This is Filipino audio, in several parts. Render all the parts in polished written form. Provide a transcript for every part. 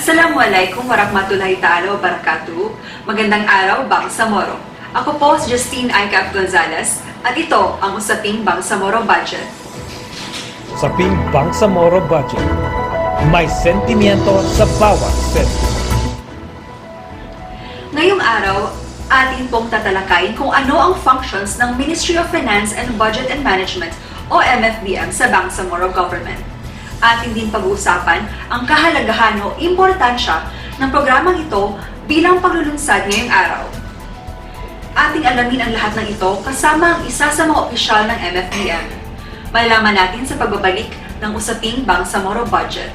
Assalamualaikum warahmatullahi ta'ala wabarakatuh. Magandang araw, Bangsamoro. Ako po si Justine Aicap Gonzalez at ito ang Usaping Bangsamoro Budget. Usaping Bangsamoro Budget. May sentimiento sa bawat sentiment. Ngayong araw, atin pong tatalakayin kung ano ang functions ng Ministry of Finance and Budget and Management o MFBM sa Bangsamoro Government. Atin din pag-uusapan ang kahalagahan o importansya ng programang ito bilang paglulunsad ngayong araw. Ating alamin ang lahat ng ito kasama ang isa sa mga opisyal ng MFBM. Malalaman natin sa pagbabalik ng Usaping Bangsamoro Budget.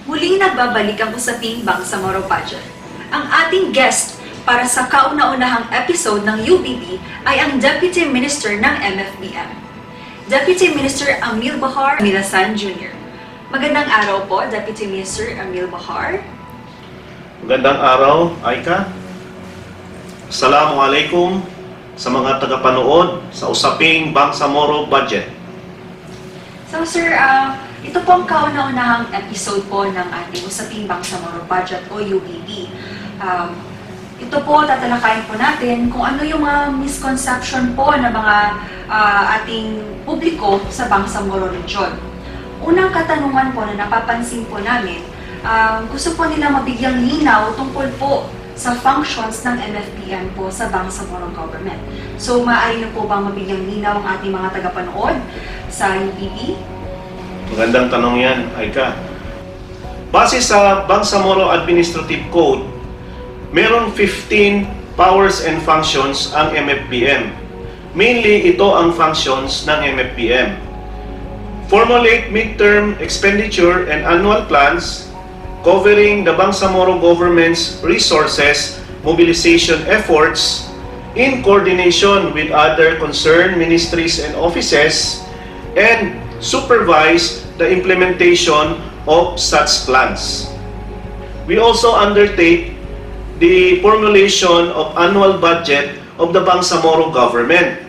Muling nagbabalik ang Usaping Bangsamoro Budget. Ang ating guest para sa kauna-unahang episode ng UBB ay ang Deputy Minister ng MFBM, Deputy Minister Amil Bahar Milasan Jr. Magandang araw po, Deputy Minister Amil Bahar. Magandang araw, Aika. Assalamualaikum sa mga tagapanood sa Usaping Bangsamoro Budget. So sir, ito po ang kauna-unahang episode po ng ating Usaping Bangsamoro Budget o UBB. Ito po, tatalakayin po natin kung ano yung mga misconception po ng mga ating publiko sa Bangsamoro Region. Unang katanungan po na napapansin po namin, gusto po nila mabigyang linaw tungkol po sa functions ng MFBM po sa Bangsamoro Government. So, maaari na po bang mabigyang linaw ang ating mga tagapanood sa UBB? Magandang tanong yan, Aika. Base sa Bangsamoro Administrative Code, meron 15 powers and functions ang MFBM. Mainly, ito ang functions ng MFBM. Formulate midterm expenditure and annual plans covering the Bangsamoro government's resources mobilization efforts in coordination with other concerned ministries and offices and supervise the implementation of such plans. We also undertake the formulation of annual budget of the Bangsamoro government.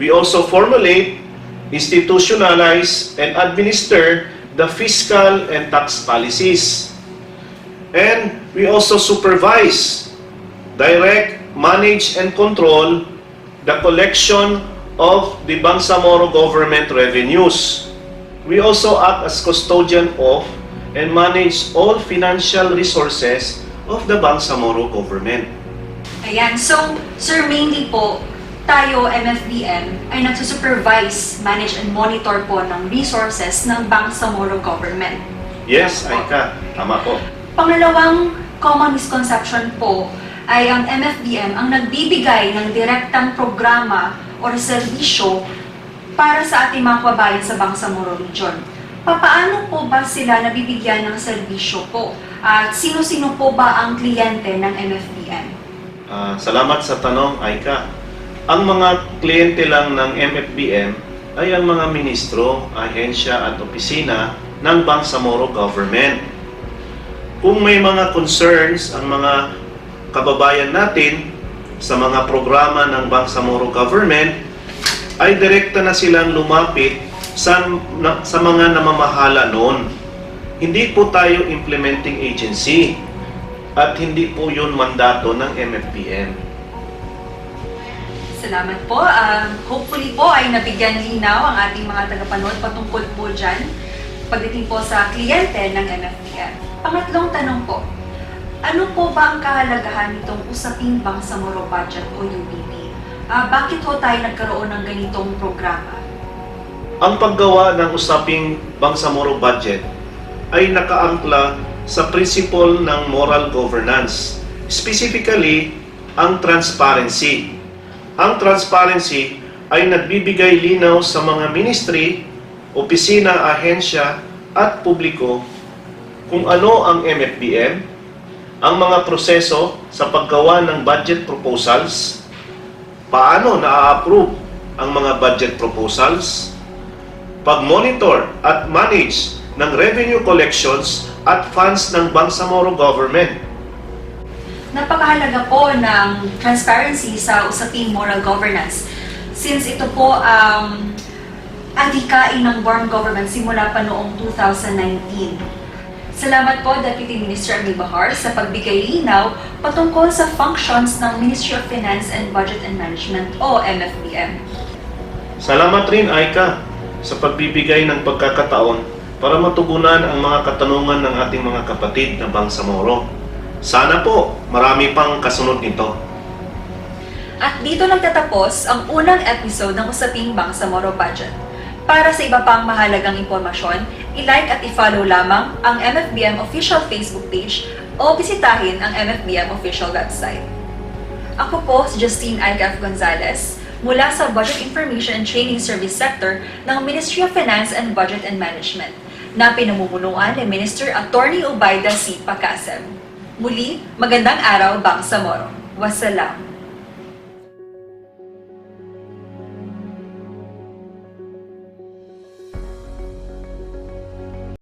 We also formulate, institutionalize, and administer the fiscal and tax policies. And we also supervise, direct, manage, and control the collection of the Bangsamoro government revenues. We also act as custodian of and manage all financial resources of the Bangsamoro government. Ayan, so sir, mainly po, tayo, MFBM, ay nagsusupervise, manage, and monitor po ng resources ng Bangsamoro government. Yes, Aika. Tama po. Pangalawang common misconception po ay ang MFBM ang nagbibigay ng direktang programa o serbisyo para sa ating mga kababayan sa Bangsamoro Region. Paano po ba sila nabibigyan ng serbisyo po? At sino-sino po ba ang kliyente ng MFBM? Salamat sa tanong, Aika. Ang mga kliyente lang ng MFBM ay ang mga ministro, ahensya at opisina ng Bangsamoro government. Kung may mga concerns ang mga kababayan natin sa mga programa ng Bangsamoro government, ay direkta na silang lumapit sa mga namamahala noon. Hindi po tayo implementing agency at hindi po yun mandato ng MFBM. Salamat po. Hopefully po ay nabigyan linaw ang ating mga tagapanood patungkol po dyan pagdating po sa kliyente ng MFBM. Pangatlong tanong po, ano po ba ang kahalagahan nitong Usaping Bangsamoro Budget o UBB? Bakit ho tayo nagkaroon ng ganitong programa? Ang paggawa ng Usaping Bangsamoro Budget ay nakaangkla sa principle ng moral governance, specifically ang transparency. Ang transparency ay nagbibigay linaw sa mga ministry, opisina, ahensya at publiko kung ano ang MFBM, ang mga proseso sa paggawa ng budget proposals, paano na-approve ang mga budget proposals, pag-monitor at manage ng revenue collections at funds ng Bangsamoro government. napakahalaga po ng transparency sa usaping moral governance since ito po ang adhikain ng Born Government simula pa noong 2019. Salamat po, Deputy Minister Amy Bahar, sa pagbigay linaw patungkol sa functions ng Ministry of Finance and Budget and Management o MFBM. Salamat rin, Aika, sa pagbibigay ng pagkakataon para matugunan ang mga katanungan ng ating mga kapatid na Bangsamoro. Sana po, marami pang kasunod nito. At dito nagtatapos ang unang episode ng Usaping Bangsamoro Budget. Para sa iba pang mahalagang impormasyon, i-like at i-follow lamang ang MFBM official Facebook page o bisitahin ang MFBM official website. Ako po si Justine Aika F. Gonzalez mula sa Budget Information and Training Service Sector ng Ministry of Finance and Budget and Management na pinamumunuan ni Minister Attorney Ubaida C. Pacasem. Muli, magandang araw, Bangsamoro. Wassalam.